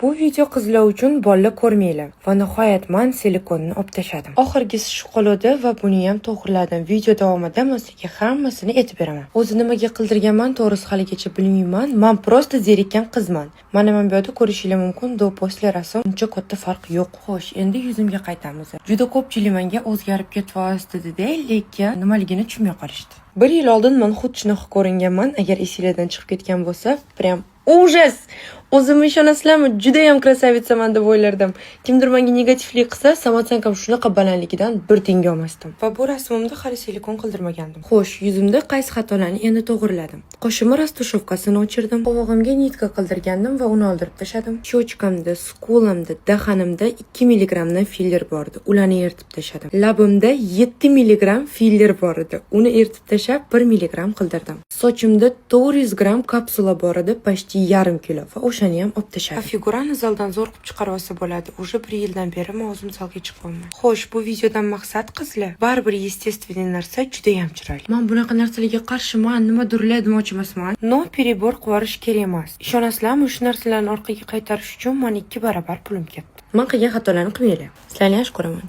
Bu video qizlar uchun bolla ko'rmanglar va nihoyat men silikonni olib tashladim. Oxirgisi shuqolodi va buni ham to'g'riladim. Video davomida men sizga hammasini aytib beraman. O'zi nimaga qildirganman to'g'risi haligacha bilmayman. Men prosta zerikkan qizman. Mana men bu yerda ko'rishingiz mumkin, do posle rasm uncha katta farq yo'q. Xo'sh, endi yuzimga qaytamiz. Juda ko'pchilik menga o'zgarib ketyapti dedi, lekin nimaligini tushunmay qolishdi. 1 yil oldin men xuddi shunaqa ko'ringanman. Agar esingizdan chiqib ketgan bo'lsa, prям ужас! O'zimni ishonasizlarmi? Juda ham krasavitsaman deb o'ylardim. Kimdir menga negativlik qilsa, samotsankam shunaqa balandligidan bir tenga olmasdim. Va bu rasmimda hali silikon qildirmagandim. Xo'sh, yuzimda qaysi xatolarni endi to'g'riladim. Qoshimni rastushovkasini o'chirdim. Qovog'imga nitka qildirgandim va uni oldirib tashladim. Cho'chkamda, skulamda, dahanimda 2 mg filler bor edi. Ularni eritib tashladim. Labimda 7 mg filler bor edi. Uni eritib tashlab 1 mg qildirdim. Sochimda 400 g kapsula bor edi, почти yarim kilo va o'shani ham olib tashladim. Figurani zaldan zo'r qilib chiqarib olsa bo'ladi. Уже 1 yildan beri men o'zim zalga chiqmayman. Xo'sh, bu videodan maqsad qizlar, baribir естественный narsa juda ham chiroyli. Men bunaqa narsalarga qarshiman, nima durlar demoqchi emasman. No перебор qilarish kerak emas. Ishonasizlarmi, shu narsalarni orqaga qaytarish uchun men 2 barobar pulim ketdi. Men qilgan xatolarni qilmanglar. Sizlarni yaxshi ko'raman.